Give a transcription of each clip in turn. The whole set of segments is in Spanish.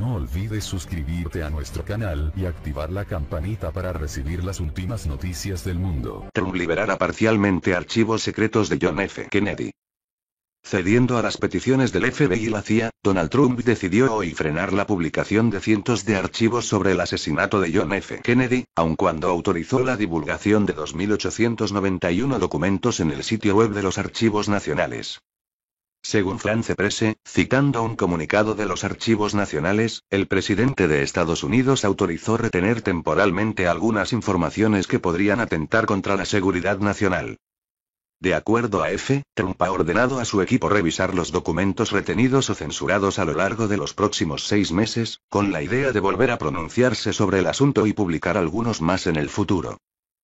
No olvides suscribirte a nuestro canal y activar la campanita para recibir las últimas noticias del mundo. Trump liberará parcialmente archivos secretos de John F. Kennedy. Cediendo a las peticiones del FBI y la CIA, Donald Trump decidió hoy frenar la publicación de cientos de archivos sobre el asesinato de John F. Kennedy, aun cuando autorizó la divulgación de 2.891 documentos en el sitio web de los archivos nacionales. Según France Presse, citando un comunicado de los archivos nacionales, el presidente de Estados Unidos autorizó retener temporalmente algunas informaciones que podrían atentar contra la seguridad nacional. De acuerdo a Trump ha ordenado a su equipo revisar los documentos retenidos o censurados a lo largo de los próximos 6 meses, con la idea de volver a pronunciarse sobre el asunto y publicar algunos más en el futuro.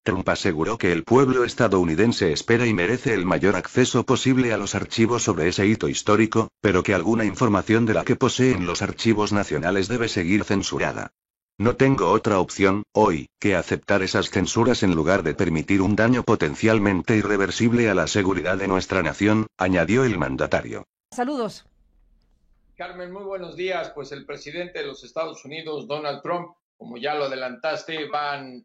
Trump aseguró que el pueblo estadounidense espera y merece el mayor acceso posible a los archivos sobre ese hito histórico, pero que alguna información de la que poseen los archivos nacionales debe seguir censurada. No tengo otra opción, hoy, que aceptar esas censuras en lugar de permitir un daño potencialmente irreversible a la seguridad de nuestra nación, añadió el mandatario. Saludos. Carmen, muy buenos días. Pues el presidente de los Estados Unidos, Donald Trump, como ya lo adelantaste,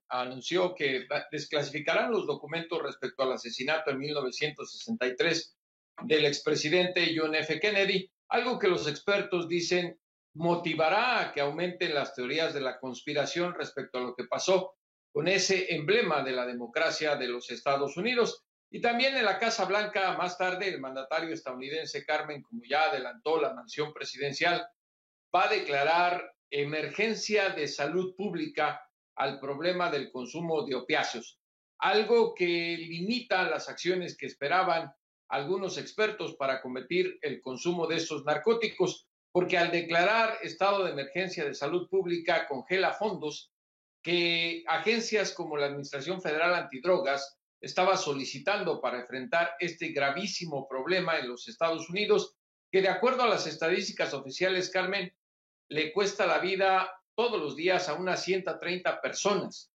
anunció que desclasificarán los documentos respecto al asesinato en 1963 del expresidente John F. Kennedy, algo que los expertos dicen motivará a que aumenten las teorías de la conspiración respecto a lo que pasó con ese emblema de la democracia de los Estados Unidos. Y también en la Casa Blanca, más tarde, el mandatario estadounidense, Carmen, como ya adelantó la mansión presidencial, va a declarar emergencia de salud pública al problema del consumo de opiáceos, algo que limita las acciones que esperaban algunos expertos para combatir el consumo de estos narcóticos, porque al declarar estado de emergencia de salud pública congela fondos que agencias como la Administración Federal Antidrogas estaba solicitando para enfrentar este gravísimo problema en los Estados Unidos, que de acuerdo a las estadísticas oficiales, Carmen, le cuesta la vida todos los días a unas 130 personas.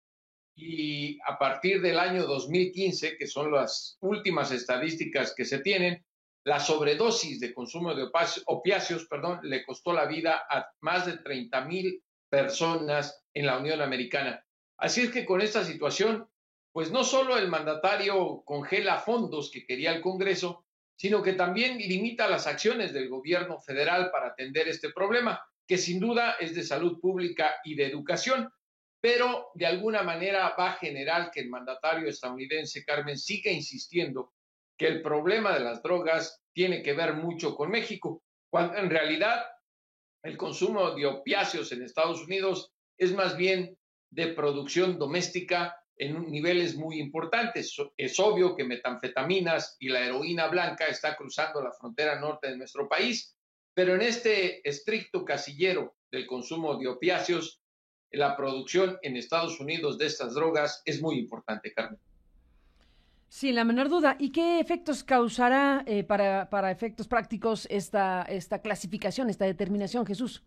Y a partir del año 2015, que son las últimas estadísticas que se tienen, la sobredosis de consumo de opiáceos, le costó la vida a más de 30,000 personas en la Unión Americana. Así es que con esta situación, pues no solo el mandatario congela fondos que quería el Congreso, sino que también limita las acciones del gobierno federal para atender este problema, que sin duda es de salud pública y de educación, pero de alguna manera va a generar que el mandatario estadounidense, Carmen, siga insistiendo que el problema de las drogas tiene que ver mucho con México, cuando en realidad el consumo de opiáceos en Estados Unidos es más bien de producción doméstica en niveles muy importantes. Es obvio que metanfetaminas y la heroína blanca está cruzando la frontera norte de nuestro país, pero en este estricto casillero del consumo de opiáceos, la producción en Estados Unidos de estas drogas es muy importante, Carmen. Sin la menor duda. ¿Y qué efectos causará para efectos prácticos esta clasificación, esta determinación, Jesús?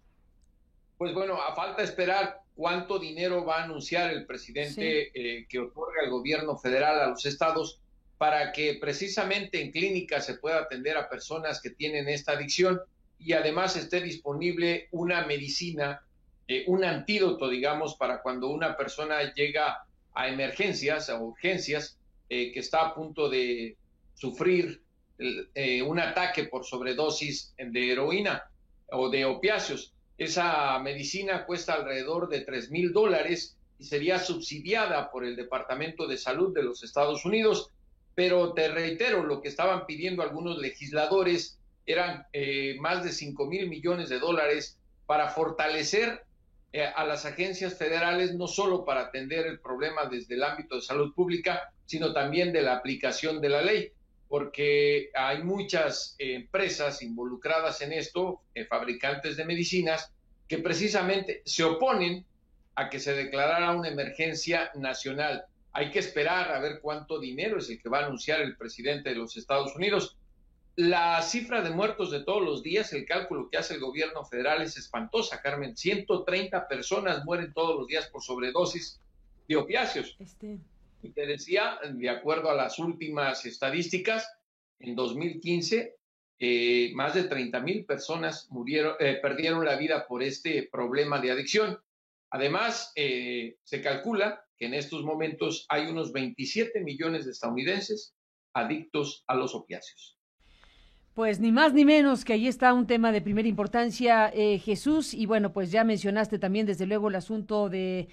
Pues bueno, a falta esperar cuánto dinero va a anunciar el presidente que otorga el gobierno federal a los estados para que precisamente en clínicas se pueda atender a personas que tienen esta adicción y además esté disponible una medicina, un antídoto, digamos, para cuando una persona llega a emergencias, a urgencias, que está a punto de sufrir un ataque por sobredosis de heroína o de opiáceos. Esa medicina cuesta alrededor de $3,000 y sería subsidiada por el Departamento de Salud de los Estados Unidos. Pero te reitero, lo que estaban pidiendo algunos legisladores eran más de $5,000 millones para fortalecer a las agencias federales, no solo para atender el problema desde el ámbito de salud pública, sino también de la aplicación de la ley, porque hay muchas empresas involucradas en esto, fabricantes de medicinas, que precisamente se oponen a que se declarara una emergencia nacional. Hay que esperar a ver cuánto dinero es el que va a anunciar el presidente de los Estados Unidos. La cifra de muertos de todos los días, el cálculo que hace el gobierno federal es espantosa, Carmen. 130 personas mueren todos los días por sobredosis de opiáceos. Y te decía, de acuerdo a las últimas estadísticas, en 2015 más de 30,000 personas perdieron la vida por este problema de adicción. Además, se calcula que en estos momentos hay unos 27 millones de estadounidenses adictos a los opiáceos. Pues ni más ni menos que ahí está un tema de primera importancia, Jesús, y bueno, pues ya mencionaste también desde luego el asunto de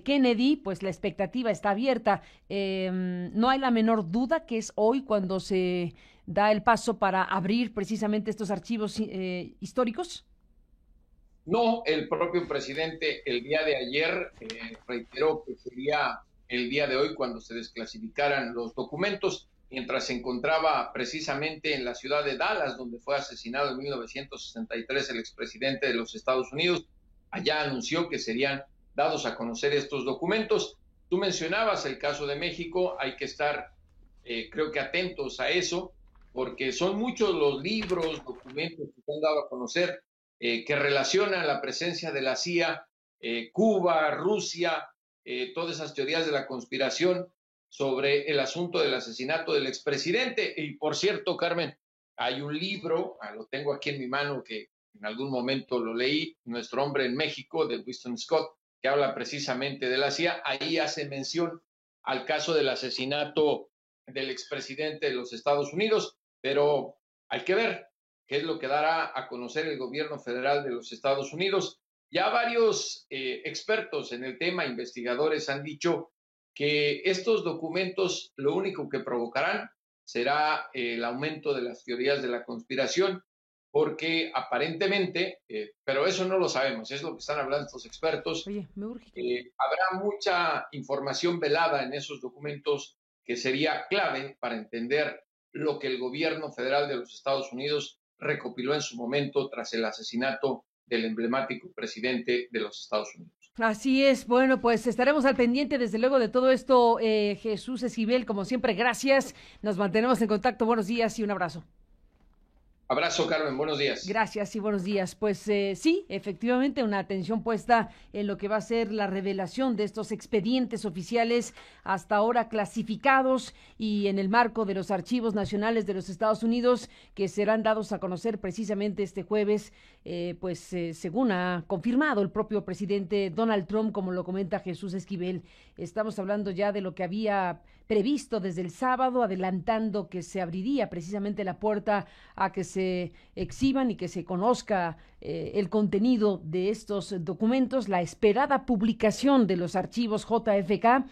Kennedy, pues la expectativa está abierta. No hay la menor duda que es hoy cuando se da el paso para abrir precisamente estos archivos históricos. No, el propio presidente el día de ayer reiteró que sería el día de hoy cuando se desclasificaran los documentos, mientras se encontraba precisamente en la ciudad de Dallas, donde fue asesinado en 1963 el expresidente de los Estados Unidos. Allá anunció que serían dados a conocer estos documentos. Tú mencionabas el caso de México, hay que estar, creo que atentos a eso, porque son muchos los libros, documentos que se han dado a conocer que relacionan la presencia de la CIA, Cuba, Rusia, todas esas teorías de la conspiración sobre el asunto del asesinato del expresidente. Y por cierto, Carmen, hay un libro, lo tengo aquí en mi mano, que en algún momento lo leí, Nuestro hombre en México, de Winston Scott, que habla precisamente de la CIA. Ahí hace mención al caso del asesinato del expresidente de los Estados Unidos, pero hay que ver qué es lo que dará a conocer el gobierno federal de los Estados Unidos. Ya varios expertos en el tema, investigadores, han dicho que estos documentos lo único que provocarán será el aumento de las teorías de la conspiración, porque aparentemente, pero eso no lo sabemos, es lo que están hablando estos expertos. Oye, me urge. Habrá mucha información velada en esos documentos que sería clave para entender lo que el gobierno federal de los Estados Unidos recopiló en su momento tras el asesinato del emblemático presidente de los Estados Unidos. Así es, bueno, pues estaremos al pendiente desde luego de todo esto, Jesús Esquivel, como siempre, gracias, nos mantenemos en contacto, buenos días y un abrazo. Abrazo, Carmen, buenos días. Gracias y buenos días. Pues sí, efectivamente, una atención puesta en lo que va a ser la revelación de estos expedientes oficiales hasta ahora clasificados y en el marco de los archivos nacionales de los Estados Unidos que serán dados a conocer precisamente este jueves, según ha confirmado el propio presidente Donald Trump, como lo comenta Jesús Esquivel. Estamos hablando ya de lo que había previsto desde el sábado, adelantando que se abriría precisamente la puerta a que se exhiban y que se conozca el contenido de estos documentos. La esperada publicación de los archivos JFK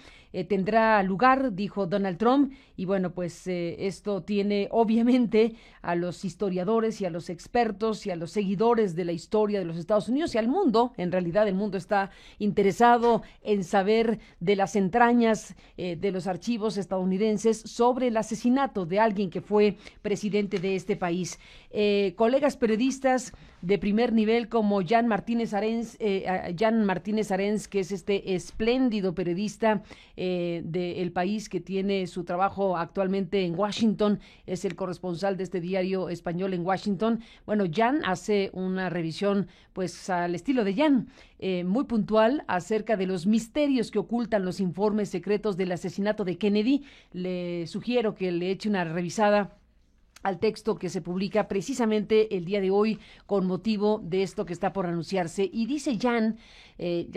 tendrá lugar, dijo Donald Trump, y bueno, pues esto tiene obviamente a los historiadores y a los expertos y a los seguidores de la historia de los Estados Unidos y al mundo. En realidad el mundo está interesado en saber de las entrañas de los archivos estadounidenses sobre el asesinato de alguien que fue presidente de este país. Colegas periodistas de primer nivel como Jan Martínez Arens, que es este espléndido periodista del país que tiene su trabajo actualmente en Washington, es el corresponsal de este diario español en Washington. Bueno, Jan hace una revisión pues al estilo de Jan, muy puntual acerca de los misterios que ocultan los informes secretos del asesinato de Kennedy. Le sugiero que le eche una revisada al texto que se publica precisamente el día de hoy con motivo de esto que está por anunciarse. Y dice Jan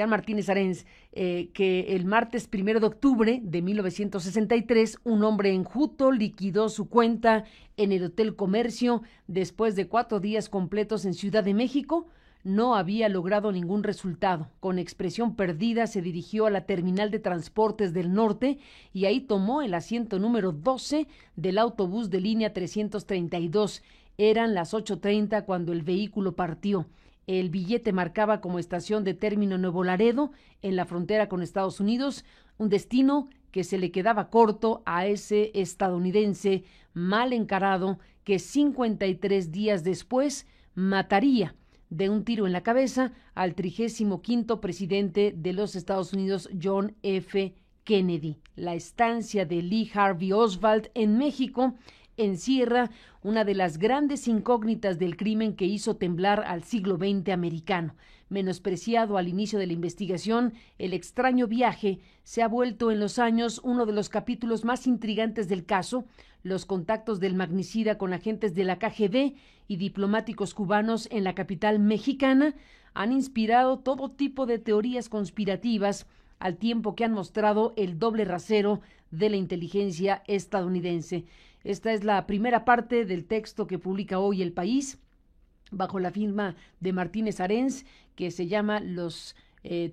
Martínez Arens, que el martes 1 de octubre de 1963, un hombre enjuto liquidó su cuenta en el Hotel Comercio después de 4 días completos en Ciudad de México. No había logrado ningún resultado. Con expresión perdida se dirigió a la terminal de transportes del norte y ahí tomó el asiento número 12 del autobús de línea 332. Eran las 8:30 cuando el vehículo partió. El billete marcaba como estación de término Nuevo Laredo, en la frontera con Estados Unidos, un destino que se le quedaba corto a ese estadounidense mal encarado que 53 días después mataría de un tiro en la cabeza al 35º presidente de los Estados Unidos, John F. Kennedy. La estancia de Lee Harvey Oswald en México encierra una de las grandes incógnitas del crimen que hizo temblar al siglo XX americano. Menospreciado al inicio de la investigación, el extraño viaje se ha vuelto en los años uno de los capítulos más intrigantes del caso. Los contactos del magnicida con agentes de la KGB y diplomáticos cubanos en la capital mexicana han inspirado todo tipo de teorías conspirativas, al tiempo que han mostrado el doble rasero de la inteligencia estadounidense. Esta es la primera parte del texto que publica hoy El País, bajo la firma de Martínez Arens, que se llama Los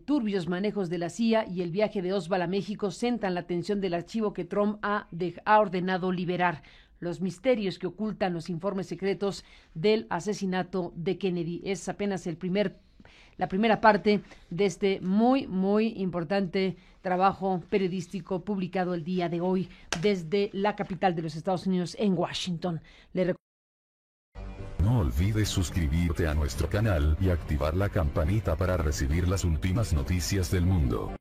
turbios manejos de la CIA y el viaje de Oswald a México centran la atención del archivo que Trump ha ordenado liberar. Los misterios que ocultan los informes secretos del asesinato de Kennedy. Es apenas la primera parte de este muy importante trabajo periodístico publicado el día de hoy desde la capital de los Estados Unidos, en Washington. No olvides suscribirte a nuestro canal y activar la campanita para recibir las últimas noticias del mundo.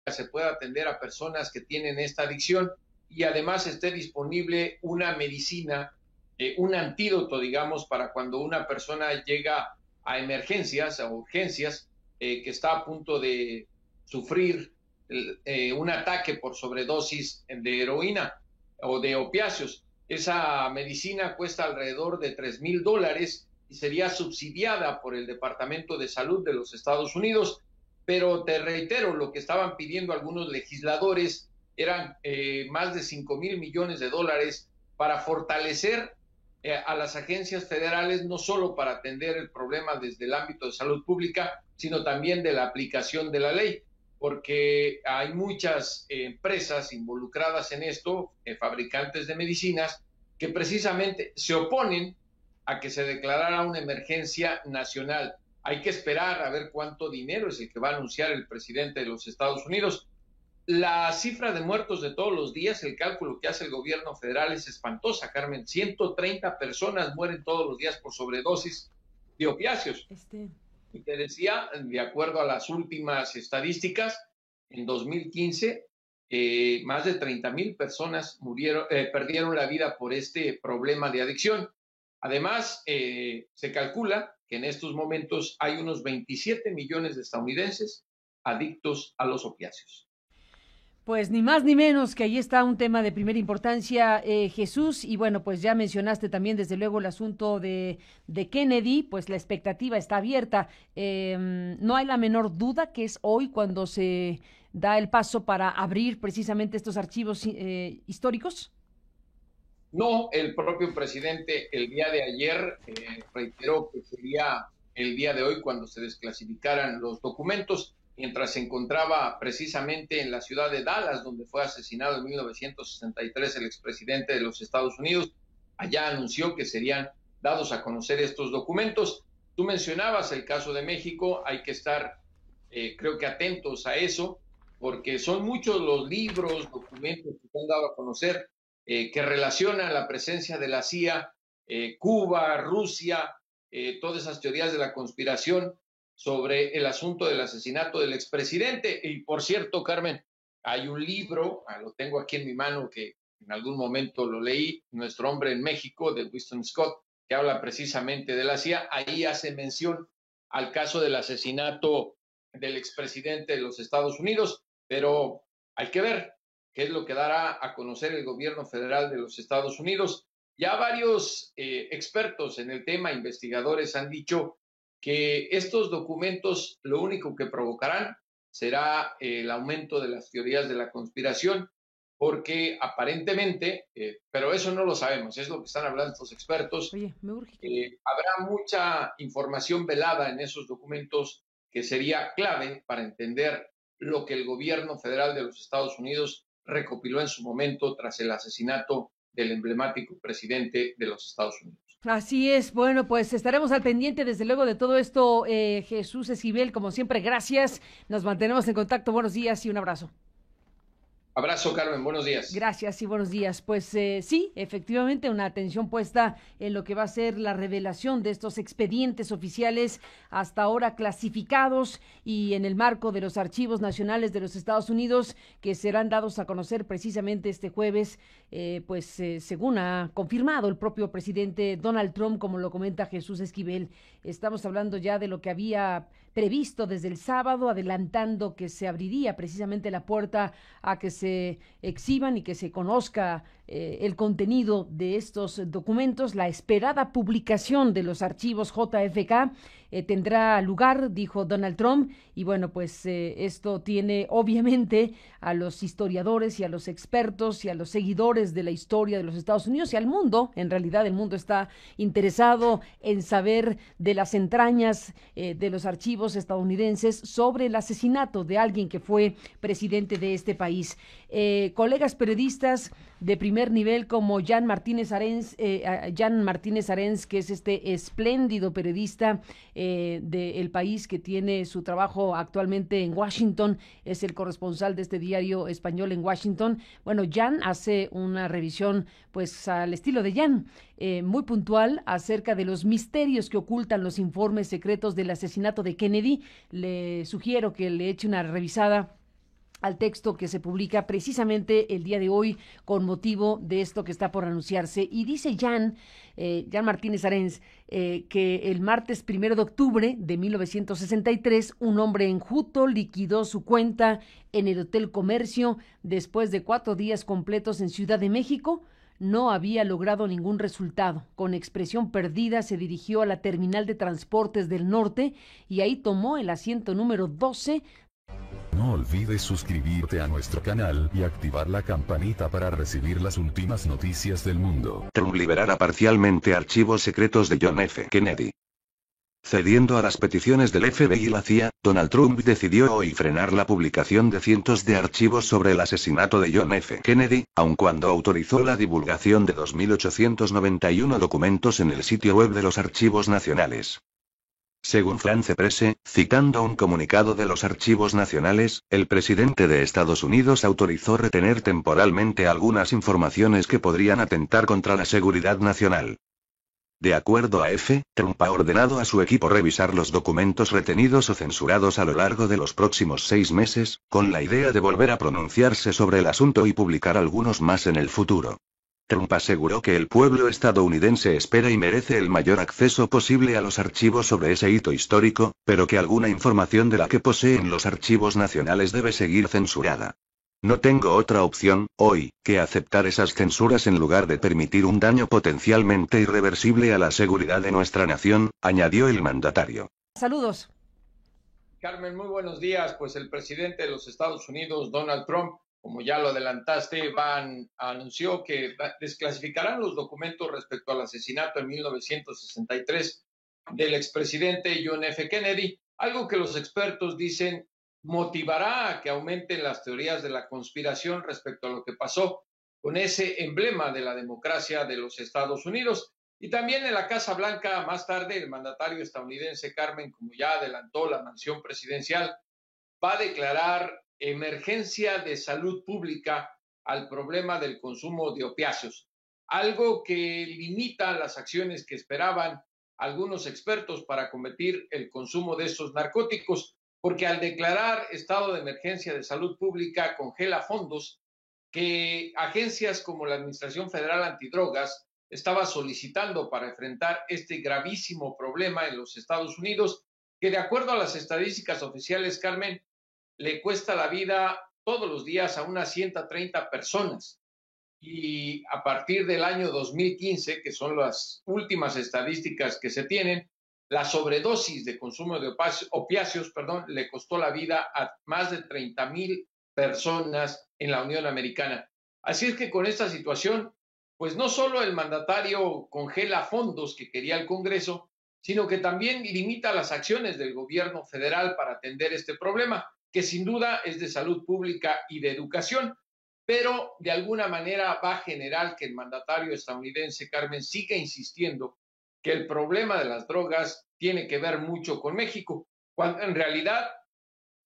Se pueda atender a personas que tienen esta adicción y además esté disponible una medicina, un antídoto, digamos, para cuando una persona llega a emergencias, a urgencias, que está a punto de sufrir un ataque por sobredosis de heroína o de opiáceos. Esa medicina cuesta alrededor de $3,000 y sería subsidiada por el Departamento de Salud de los Estados Unidos. Pero te reitero, lo que estaban pidiendo algunos legisladores eran más de $5,000 millones para fortalecer a las agencias federales, no solo para atender el problema desde el ámbito de salud pública, sino también de la aplicación de la ley, porque hay muchas empresas involucradas en esto, fabricantes de medicinas, que precisamente se oponen a que se declarara una emergencia nacional. Hay que esperar a ver cuánto dinero es el que va a anunciar el presidente de los Estados Unidos. La cifra de muertos de todos los días, el cálculo que hace el gobierno federal es espantosa, Carmen. 130 personas mueren todos los días por sobredosis de opiáceos. Y te decía, de acuerdo a las últimas estadísticas, en 2015, más de 30,000 personas perdieron la vida por este problema de adicción. Además, se calcula que en estos momentos hay unos 27 millones de estadounidenses adictos a los opiáceos. Pues ni más ni menos que ahí está un tema de primera importancia, Jesús, y bueno, pues ya mencionaste también desde luego el asunto de Kennedy, pues la expectativa está abierta. No hay la menor duda que es hoy cuando se da el paso para abrir precisamente estos archivos históricos. No, el propio presidente el día de ayer reiteró que sería el día de hoy cuando se desclasificaran los documentos, mientras se encontraba precisamente en la ciudad de Dallas, donde fue asesinado en 1963 el expresidente de los Estados Unidos. Allá anunció que serían dados a conocer estos documentos. Tú mencionabas el caso de México, hay que estar, creo que atentos a eso, porque son muchos los libros, documentos que se han dado a conocer que relacionan la presencia de la CIA, Cuba, Rusia, todas esas teorías de la conspiración sobre el asunto del asesinato del expresidente. Y por cierto, Carmen, hay un libro, lo tengo aquí en mi mano, que en algún momento lo leí, Nuestro hombre en México, de Winston Scott, que habla precisamente de la CIA. Ahí hace mención al caso del asesinato del expresidente de los Estados Unidos, pero hay que ver qué es lo que dará a conocer el gobierno federal de los Estados Unidos. Ya varios expertos en el tema, investigadores, han dicho que estos documentos lo único que provocarán será el aumento de las teorías de la conspiración, porque aparentemente, pero eso no lo sabemos, es lo que están hablando estos expertos. Oye, me urge. Habrá mucha información velada en esos documentos que sería clave para entender lo que el gobierno federal de los Estados Unidos recopiló en su momento tras el asesinato del emblemático presidente de los Estados Unidos. Así es, bueno, pues estaremos al pendiente desde luego de todo esto, Jesús Esquivel, como siempre, gracias, nos mantenemos en contacto, buenos días y un abrazo. Abrazo, Carmen, buenos días. Gracias y buenos días. Pues sí, efectivamente, una atención puesta en lo que va a ser la revelación de estos expedientes oficiales hasta ahora clasificados y en el marco de los archivos nacionales de los Estados Unidos que serán dados a conocer precisamente este jueves, según ha confirmado el propio presidente Donald Trump, como lo comenta Jesús Esquivel. Estamos hablando ya de lo que había previsto desde el sábado, adelantando que se abriría precisamente la puerta a que se exhiban y que se conozca el contenido de estos documentos. La esperada publicación de los archivos JFK tendrá lugar, dijo Donald Trump, y bueno, pues esto tiene obviamente a los historiadores y a los expertos y a los seguidores de la historia de los Estados Unidos y al mundo. En realidad el mundo está interesado en saber de las entrañas de los archivos estadounidenses sobre el asesinato de alguien que fue presidente de este país. Colegas periodistas de primer nivel como Jan Martínez Arens, que es este espléndido periodista del país que tiene su trabajo actualmente en Washington, es el corresponsal de este diario español en Washington. Bueno, Jan hace una revisión pues al estilo de Jan, muy puntual acerca de los misterios que ocultan los informes secretos del asesinato de Kennedy. Le sugiero que le eche una revisada al texto que se publica precisamente el día de hoy con motivo de esto que está por anunciarse. Y dice Jan Martínez Arens, que el martes 1 de octubre de 1963, un hombre enjuto liquidó su cuenta en el Hotel Comercio después de 4 días completos en Ciudad de México. No había logrado ningún resultado. Con expresión perdida se dirigió a la terminal de transportes del norte y ahí tomó el asiento número 12. No olvides suscribirte a nuestro canal y activar la campanita para recibir las últimas noticias del mundo. Trump liberará parcialmente archivos secretos de John F. Kennedy. Cediendo a las peticiones del FBI y la CIA, Donald Trump decidió hoy frenar la publicación de cientos de archivos sobre el asesinato de John F. Kennedy, aun cuando autorizó la divulgación de 2.891 documentos en el sitio web de los archivos nacionales. Según France Presse, citando un comunicado de los archivos nacionales, el presidente de Estados Unidos autorizó retener temporalmente algunas informaciones que podrían atentar contra la seguridad nacional. De acuerdo a Trump ha ordenado a su equipo revisar los documentos retenidos o censurados a lo largo de los próximos 6 meses, con la idea de volver a pronunciarse sobre el asunto y publicar algunos más en el futuro. Trump aseguró que el pueblo estadounidense espera y merece el mayor acceso posible a los archivos sobre ese hito histórico, pero que alguna información de la que poseen los archivos nacionales debe seguir censurada. No tengo otra opción, hoy, que aceptar esas censuras en lugar de permitir un daño potencialmente irreversible a la seguridad de nuestra nación, añadió el mandatario. Saludos. Carmen, muy buenos días. Pues el presidente de los Estados Unidos, Donald Trump, como ya lo adelantaste, anunció que desclasificarán los documentos respecto al asesinato en 1963 del expresidente John F. Kennedy, algo que los expertos dicen motivará a que aumenten las teorías de la conspiración respecto a lo que pasó con ese emblema de la democracia de los Estados Unidos. Y también en la Casa Blanca, más tarde, el mandatario estadounidense, Carmen, como ya adelantó la mansión presidencial, va a declarar emergencia de salud pública al problema del consumo de opiáceos, algo que limita las acciones que esperaban algunos expertos para combatir el consumo de estos narcóticos, porque al declarar estado de emergencia de salud pública congela fondos que agencias como la Administración Federal Antidrogas estaba solicitando para enfrentar este gravísimo problema en los Estados Unidos, que de acuerdo a las estadísticas oficiales, Carmen, le cuesta la vida todos los días a unas 130 personas. Y a partir del año 2015, que son las últimas estadísticas que se tienen, la sobredosis de consumo de opiáceos, le costó la vida a más de 30,000 personas en la Unión Americana. Así es que con esta situación, pues no solo el mandatario congela fondos que quería el Congreso, sino que también limita las acciones del gobierno federal para atender este problema, que sin duda es de salud pública y de educación, pero de alguna manera va a generar que el mandatario estadounidense, Carmen, siga insistiendo que el problema de las drogas tiene que ver mucho con México, cuando en realidad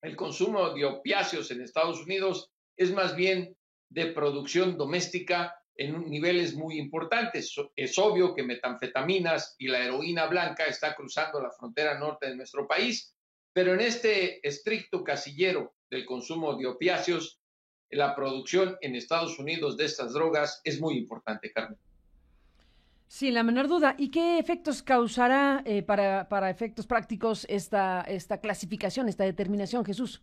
el consumo de opiáceos en Estados Unidos es más bien de producción doméstica en niveles muy importantes. Es obvio que metanfetaminas y la heroína blanca está cruzando la frontera norte de nuestro país, pero en este estricto casillero del consumo de opiáceos, la producción en Estados Unidos de estas drogas es muy importante, Carmen. Sin la menor duda. ¿Y qué efectos causará para efectos prácticos esta clasificación, esta determinación, Jesús?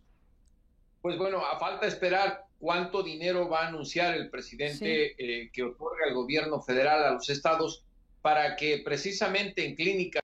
Pues bueno, a falta esperar cuánto dinero va a anunciar el presidente Sí. que otorga el gobierno federal a los estados para que precisamente en clínicas